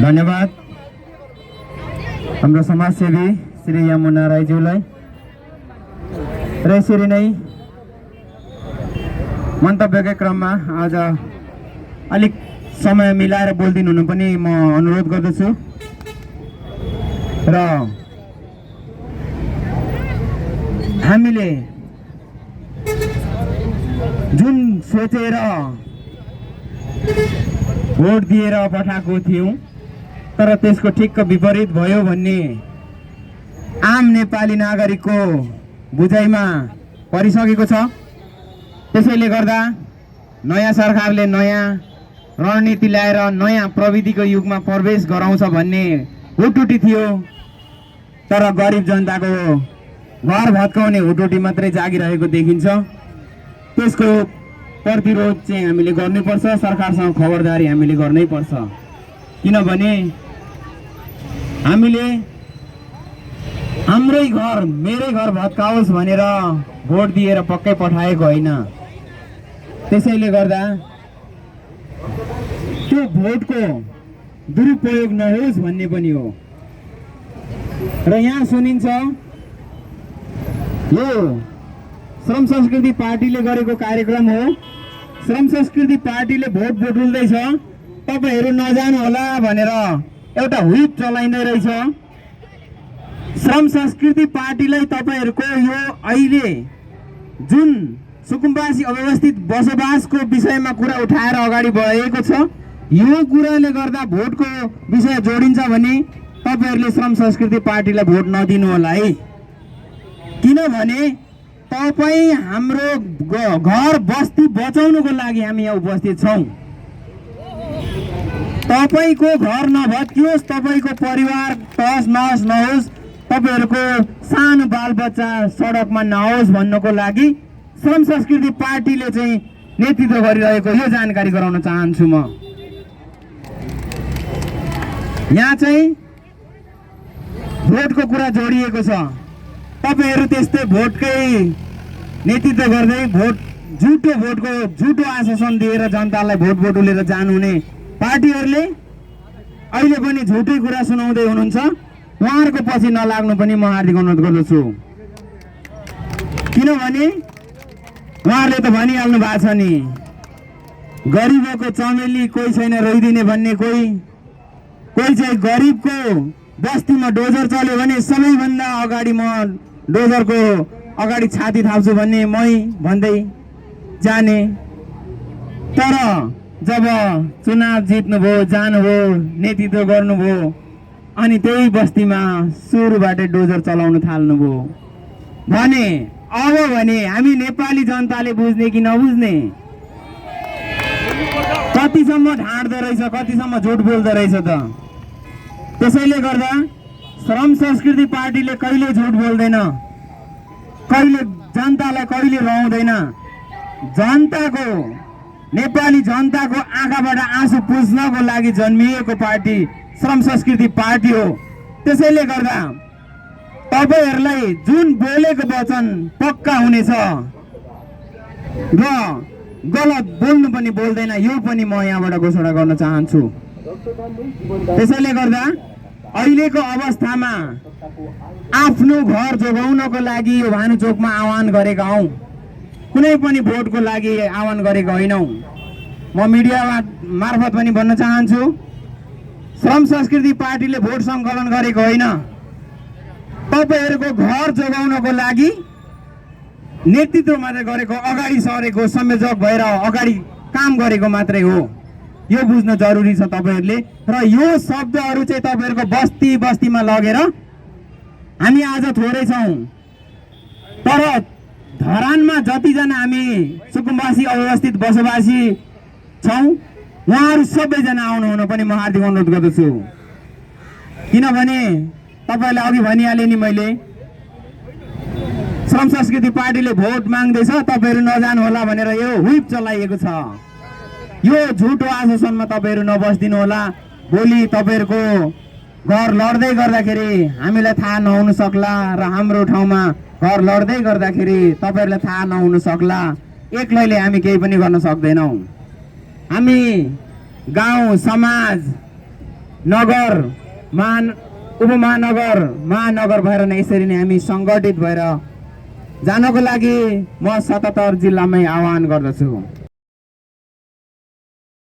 धन्यवाद हाम्रो समाजसेवी श्री यमुना राईज्यूलाई र यसरी नै मन्तव्यकै क्रममा आज अलिक समय मिलाएर बोल्दिनु हुनु पनि म अनुरोध गर्दछु र हामीले जुन सोचेर भोट दिएर पठाएको थियौं तर त्यसको ठिक्क विपरीत भयो भन्ने आम नेपाली नागरिकको बुझाइमा परिसकेको छ। त्यसैले गर्दा नयाँ सरकारले नयाँ रणनीति ल्याएर नयाँ प्रविधिको युगमा प्रवेश गराउँछ भन्ने हुटुटी थियो, तर गरिब जनताको घर भत्काउने हुटुटी मात्रै जागिरहेको देखिन्छ। त्यसको प्रतिरोध चाहिँ हामीले गर्नुपर्छ, सरकारसँग खबरदारी हामीले गर्नै पर्छ। किनभने हामीले हाम्रै घर मेरै घर भत्काओस् भनेर भोट दिएर पक्कै पठाएको होइन। त्यसैले गर्दा त्यो भोटको दुरुपयोग नहोस् भन्ने पनि हो। र यहाँ सुनिन्छ यो श्रम संस्कृति पार्टीले गरेको कार्यक्रम हो, श्रम संस्कृति पार्टीले भोट बटुल्दैछ, तपाईहरु नजानु होला भनेर एउटा हुइप चलाइँदै रहेछ। श्रम संस्कृति पार्टीलाई तपाईहरुको यो अहिले जुन सुकुम्बासी अव्यवस्थित बसोबासको विषयमा कुरा उठाएर अगाडि बढाइएको छ, यो कुराले गर्दा भोटको विषय जोडिन्छ भने तपाईहरुले श्रम संस्कृति पार्टीलाई भोट नदिनु होला है। किनभने तपाई हाम्रो घर बस्ती बचाउनको लागि हामी यहाँ उपस्थित छौं। तपाईको घर नभत्कियोस्, तपाईको परिवार तहस नहस नहोस्, तपाईहरुको सानो बालबच्चा सडकमा नआओस् भन्नको लागि श्रम संस्कृति पार्टीले चाहिँ नेतृत्व गरिरहेको यो जानकारी गराउन चाहन्छु। म यहाँ चाहिँ भोटको कुरा जोडिएको छ। तपाईहरु त्यस्तै भोटकै नेतृत्व गर्दै झुटो भोटको झुटो आश्वासन दिएर जनतालाई भोट बटुलेर जानुहुने पार्टीहरुले अहिले पनि झुटै कुरा सुनाउँदै हुनुहुन्छ। उहाँहरुको पछि नलाग्नु पनि म हार्दिक अनुरोध गर्दछु। किनभने उहाँहरुले त भनिहाल्नु भएको छ नि, गरिबको चमेली कोही छैन रोइदिने भन्ने, कोही चाहिँ गरिबको बस्तीमा डोजर चल्यो भने सबैभन्दा अगाडि म डोजरको अगाडि छाती थाप्छु भन्ने मै भन्दै जाने। तर जब चुनाव जित्नुभयो, जानुभयो, नेतृत्व गर्नुभयो, अनि त्यही बस्तीमा सुरुबाटै डोजर चलाउन थाल्नुभयो भने अब भने हामी नेपाली जनताले बुझ्ने कि नबुझ्ने, कतिसम्म ढाँट्दो रहेछ, कतिसम्म झुट बोल्दो रहेछ त। त्यसैले गर्दा श्रम संस्कृति पार्टीले कहिले झुट बोल्दैन, कहिले जनतालाई कहिले रहँदैन। जनताको नेपाली जनताको आँखाबाट आँसु पुछ्नको लागि जन्मिएको पार्टी श्रम संस्कृति पार्टी हो। त्यसैले गर्दा तपाईहरुलाई जुन बोलेको वचन पक्का हुनेछ र गलत बोल्नु पनि बोल्दैन, यो पनि म यहाँबाट घोषणा गर्न चाहन्छु। त्यसैले गर्दा अहिलेको अवस्थामा आफ्नो घर जोगाउनको लागि यो भानुचोकमा आह्वान गरेका हौं, कुनै पनि भोटको लागि आह्वान गरेका होइनौं। म मिडिया मार्फत पनि भन्न चाहन्छु, श्रम संस्कृति पार्टीले भोट संकलन गरेको होइन, तपाईहरुको घर जोगाउनको लागि नेतृत्व मात्रै गरेको, अगाडि सरेको, संयोजक भएर अगाडि काम गरेको मात्रै हो। यो बुझ्न जरुरी छ तपाईहरुले। र यो शब्दहरु चाहिँ तपाईहरुको बस्ती बस्तीमा लगेर हामी आज थोरै छौं, तर धरानमा जतिजना हामी सुकुम्बासी अव्यवस्थित बसोबासी छौं उहाँहरु सबैजना आउनुहुन पनि म हार्दिक अनुरोध गर्दछु। किनभने तपाईलाई अघि भनिहाले नि मैले, श्रम संस्कृति पार्टीले भोट माग्दैछ, तपाईहरु नजानु होला भनेर यो हुइप चलाइएको छ। यो झुटो आश्वासनमा तपाईहरु नबस्दिनु होला। भोलि तपाईहरुको घर लड्दै गर्दाखेरि हामीलाई थाहा नहुन सक्ला र हाम्रो ठाउँमा घर लड्दै गर्दाखेरि तपाईहरुलाई थाहा नहुन सक्ला। एक्लैले हामी केही पनि गर्न सक्दैनौं। हामी गाउँ समाज नगर उपमहानगर महानगर भएर नै यसरी नै हामी सङ्गठित भएर जानको लागि म 77 जिल्लामै आह्वान गर्दछु।